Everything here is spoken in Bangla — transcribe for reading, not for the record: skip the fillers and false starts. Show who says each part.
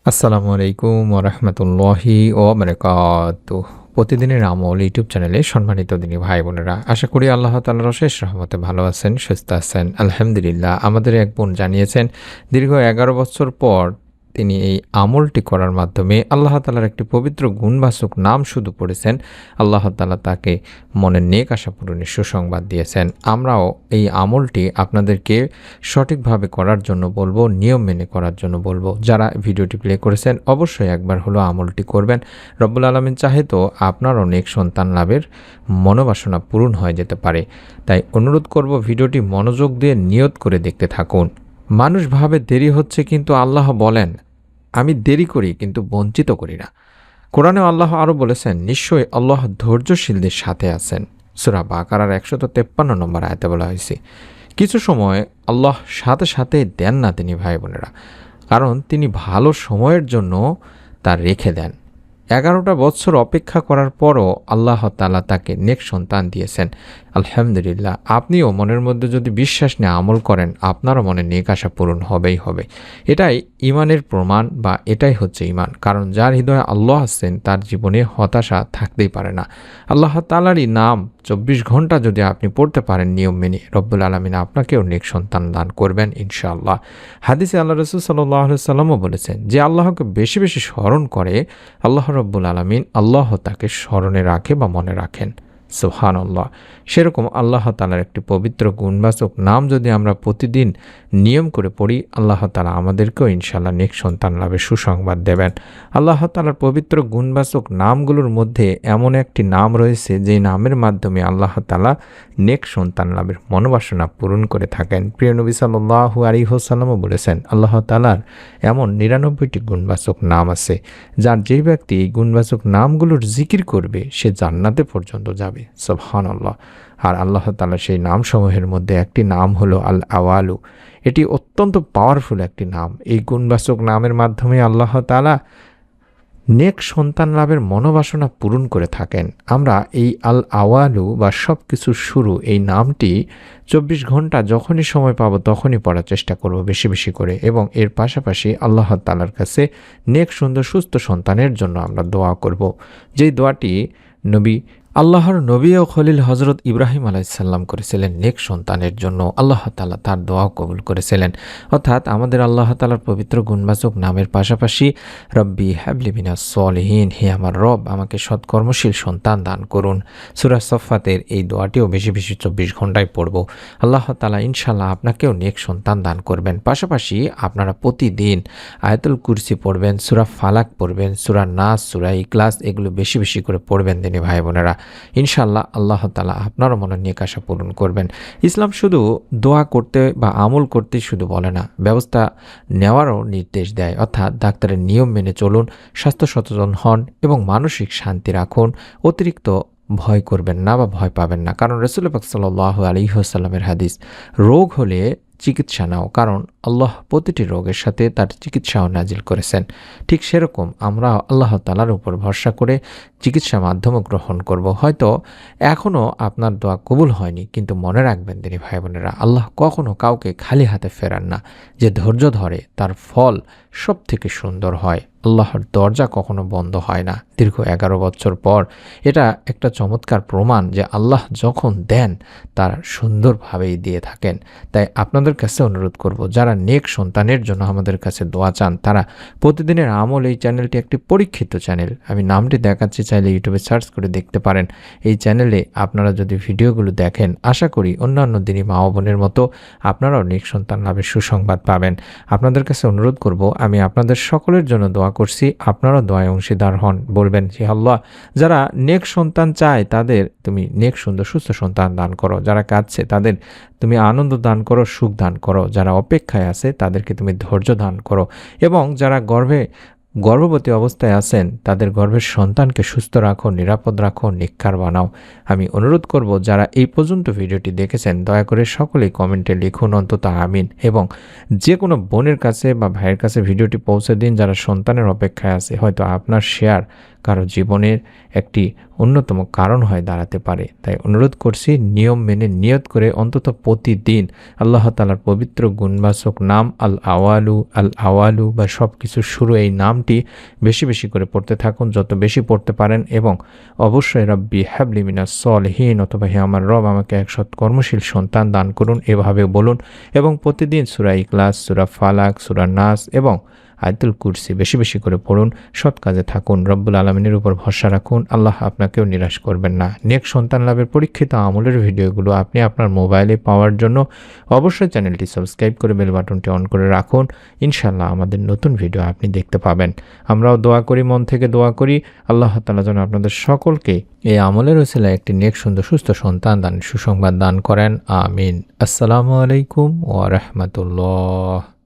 Speaker 1: আসসালামু আলাইকুম ওরহমতুল্লাহি ওবরাকাতুহ। প্রতিদিনের আমল ইউটিউব চ্যানেলে সম্মানিত দিনী ভাই বোনেরা, আশা করি আল্লাহ তাআলার অশেষ রহমতে ভালো আছেন, সুস্থ আছেন। আলহামদুলিল্লাহ। আমাদের এক বোন জানিয়েছেন দীর্ঘ 11 বছর পর তিনি এই আমলটি করার মাধ্যমে আল্লাহ তাআলার একটি পবিত্র গুণবাচক নাম শুধু পড়েছেন, আল্লাহ তাআলা তাকে মনের নেক আশা পূরণের সুসংবাদ দিয়েছেন। আমরাও এই আমলটি আপনাদেরকে সঠিকভাবে করার জন্য বলবো, নিয়ম মেনে করার জন্য বলবো। যারা ভিডিওটি প্লে করেছেন অবশ্যই একবার হলো আমলটি করবেন। রব্বুল আলামিন চাহে তো আপনার অনেক সন্তান লাভের মনোবাসনা পূরণ হয়ে যেতে পারে। তাই অনুরোধ করব, ভিডিওটি মনোযোগ দিয়ে নিয়ত করে দেখতে থাকুন। মানুষ ভাবে দেরি হচ্ছে, কিন্তু আল্লাহ বলেন আমি দেরি করি কিন্তু বঞ্চিত করি না। কোরআনে আল্লাহ আরও বলেছেন, নিশ্চয়ই আল্লাহ ধৈর্যশীলদের সাথে আছেন। সূরা বাকারার 153 নম্বর আয়াতে বলা হয়েছে। কিছু সময় আল্লাহ সাথে সাথে দেন না তিনি ভাই বোনেরা, কারণ তিনি ভালো সময়ের জন্য তা রেখে দেন। 11টা বছর অপেক্ষা করার পরও আল্লাহ তাআলা তাকে নেক সন্তান দিয়েছেন। আলহামদুলিল্লাহ। আপনিও মনের মধ্যে যদি বিশ্বাস নিয়ে আমল করেন, আপনারও মনে নেক আশা পূরণ হবেই হবে। এটাই ইমানের প্রমাণ, বা এটাই হচ্ছে ইমান। কারণ যার হৃদয়ে আল্লাহ আছেন তার জীবনে হতাশা থাকতেই পারে না। আল্লাহ তাআলারই নাম 24 ঘন্টা যদি আপনি পড়তে পারেন নিয়ম মেনে, রব্বুল আলামিন আপনাকেও নেক সন্তান দান করবেন ইনশাআল্লাহ। হাদিসে আল্লাহ রাসূল সাল্লাল্লাহু আলাইহি ওয়াসাল্লামও বলেছেন, যে আল্লাহকে বেশি বেশি স্মরণ করে আল্লাহ রব্বুল আলামিন আল্লাহ তাকে স্মরণে রাখে বা মনে রাখেন। সুবহানাল্লাহ। সেরকম আল্লাহ তাআলার একটি পবিত্র গুণবাচক নাম যদি আমরা প্রতিদিন নিয়ম করে পড়ি, আল্লাহ তাআলা আমাদেরকেও ইনশাআল্লাহ নেক সন্তান লাভের সুসংবাদ দেবেন। আল্লাহ তাআলার পবিত্র গুণবাচক নামগুলোর মধ্যে এমন একটি নাম রয়েছে যে নামের মাধ্যমে আল্লাহ তাআলা নেক সন্তান লাভের মনোবাসনা পূরণ করে থাকেন। প্রিয় নবী সাল্লাল্লাহু আলাইহি ওয়াসাল্লামও বলেছেন, আল্লাহ তাআলার এমন 99টি গুণবাচক নাম আছে, যার যে ব্যক্তি এই গুণবাচক নামগুলোর জিকির করবে সে জান্নাতে পর্যন্ত যাবে। সুবহানাল্লাহ। আর আল্লাহ তাআলা সেই নামসমূহের মধ্যে একটি নাম হলো আল আওয়ালু। এটি অত্যন্ত পাওয়ারফুল একটি নাম। এই গুণবাচক নামের মাধ্যমে আল্লাহ তাআলা নেক সন্তান লাভের মনোবাসনা পূরণ করে থাকেন। আমরা এই আল আওয়ালু বা সব কিছুর শুরু এই নামটি 24 ঘন্টা যখনই সময় পাবো তখনই পড়ার চেষ্টা করব বেশি বেশি করে, এবং এর পাশাপাশি আল্লাহ তাআলার কাছে নেক সুন্দর সুস্থ সন্তানের জন্য আমরা দোয়া করব। যেই দোয়াটি আল্লাহর নবী ও খলিল হজরত ইব্রাহিম আলাইসাল্লাম করেছিলেন নেক সন্তানের জন্য, আল্লাহ তাআলা তার দোয়াও কবুল করেছিলেন। অর্থাৎ আমাদের আল্লাহ তাআলার পবিত্র গুণবাচক নামের পাশাপাশি রব্বি হাবলি মিনাস সলিহিন, হে আমার রব আমাকে সৎকর্মশীল সন্তান দান করুন। সূরা সফফাতের এই দোয়াটিও বেশি বেশি 24 ঘন্টায় পড়ব। আল্লাহ তাআলা ইনশাআল্লাহ আপনাকেও নেক সন্তান দান করবেন। পাশাপাশি আপনারা প্রতিদিন আয়াতুল কুরসি পড়বেন, সূরা ফালাক পড়বেন, সূরা নাস, সূরা ইখলাস, এগুলো বেশি বেশি করে পড়বেন দিনী ভাই বোনেরা। ইনশাআল্লাহ আল্লাহ তাআলা আপনারও মনের নেক আশা পূরণ করবেন। ইসলাম শুধু দোয়া করতে বা আমল করতে শুধু বলে না, ব্যবস্থা নেওয়ারও নির্দেশ দেয়। অর্থাৎ ডাক্তারের নিয়ম মেনে চলুন, স্বাস্থ্য সচেতন হন এবং মানসিক শান্তি রাখুন। অতিরিক্ত ভয় করবেন না বা ভয় পাবেন না, কারণ রাসূল পাক সাল্লাল্লাহু আলাইহি ওয়াসাল্লামের হাদিস, রোগ হলে চিকিৎসা নাও, কারণ আল্লাহ প্রতিটি রোগের সাথে তার চিকিৎসাও নাজিল করেছেন। ঠিক সেরকম আমরা আল্লাহ তাআলার উপর ভরসা করে চিকিৎসা মাধ্যমও গ্রহণ করব। হয়তো এখনও আপনার দোয়া কবুল হয়নি, কিন্তু মনে রাখবেন দিনী ভাই বোনেরা, আল্লাহ কখনো কাউকে খালি হাতে ফেরান না। যে ধৈর্য ধরে তার ফল সব থেকে সুন্দর হয়। আল্লাহর দরজা কখনো বন্ধ হয় না। দীর্ঘ 11 বছর পর এটা একটা চমৎকার প্রমাণ যে আল্লাহ যখন দেন তার সুন্দরভাবেই দিয়ে থাকেন। তাই আপনাদের কাছে অনুরোধ করব, যারা নেক সন্তানের জন্য আমাদের কাছে দোয়া চান, তারা প্রতিদিনের আমল এই চ্যানেলটি একটি পরীক্ষিত চ্যানেল। আমি নামটি দেখাচ্ছি, চাইলে ইউটিউবে সার্চ করে দেখতে পারেন। এই চ্যানেলে আপনারা যদি ভিডিওগুলো দেখেন, আশা করি অন্যান্য দিনী মা ও বোনের মতো আপনারাও নেক সন্তান লাভের সুসংবাদ পাবেন। আপনাদের কাছে অনুরোধ করব, আমি আপনাদের সকলের জন্য দোয়া করছি, আপনারাও দোয়ায় অংশীদার হন। বলবেন, হে আল্লাহ, যারা নেক সন্তান চায় তাদের তুমি নেক সুন্দর সুস্থ সন্তান দান করো। যারা কাঁদছে তাদের তুমি আনন্দ দান করো, সুখ দান করো। যারা অপেক্ষায় আছে তাদেরকে তুমি ধৈর্য দান করো, এবং যারা গর্ভবতী অবস্থায় আছেন তাদের গর্ভের সন্তানকে সুস্থ রাখো, নিরাপদ রাখো, নিক্ষার বানাও। আমি অনুরোধ করব, যারা এই পর্যন্ত ভিডিওটি দেখেছেন দয়া করে সকলেই কমেন্টে লিখুন অন্তত আমিন, এবং যে কোনো বোনের কাছে বা ভাইয়ের কাছে ভিডিওটি পৌঁছে দিন যারা সন্তানের অপেক্ষায় আছে। হয়তো আপনার শেয়ার কারো জীবনের একটি অন্যতম কারণ হয়ে দাঁড়াতে পারে। তাই অনুরোধ করছি, নিয়ম মেনে নিয়ত করে অন্তত প্রতিদিন আল্লাহ তাআলার পবিত্র গুণবাচক নাম আল আওয়ালু বা সব কিছুর শুরু এই নামটি বেশি বেশি করে পড়তে থাকুন, যত বেশি পড়তে পারেন। এবং অবশ্যই রব্বি হাবলি মিনাস সলিহিন, অথবা হে আমার রব আমাকে এক সৎ কর্মশীল সন্তান দান করুন, এভাবে বলুন। এবং প্রতিদিন সূরা ইখলাস, সূরা ফালাক, সূরা নাস এবং আয়াতুল কুরসি বেশি বেশি করে পড়ুন। সৎ কাজে থাকুন, রব্বুল আলামিনের উপর ভরসা রাখুন, আল্লাহ আপনাকেও নিরাশ করবেন না। নেক সন্তান লাভের পরীক্ষিত আমলের ভিডিওগুলো আপনি আপনার মোবাইলে পাওয়ার জন্য অবশ্যই চ্যানেলটি সাবস্ক্রাইব করে বেল বাটনটি অন করে রাখুন। ইনশাআল্লাহ আমাদের নতুন ভিডিও আপনি দেখতে পাবেন। আমরাও দোয়া করি, মন থেকে দোয়া করি, আল্লাহ তাআলা যেন আপনাদের সকলকে এই আমলের ওসিলায় একটি নেক সুন্দর সুস্থ সন্তান দান সুসংবাদ দান করেন। আমিন। আসসালামু আলাইকুম ওয়া রাহমাতুল্লাহ।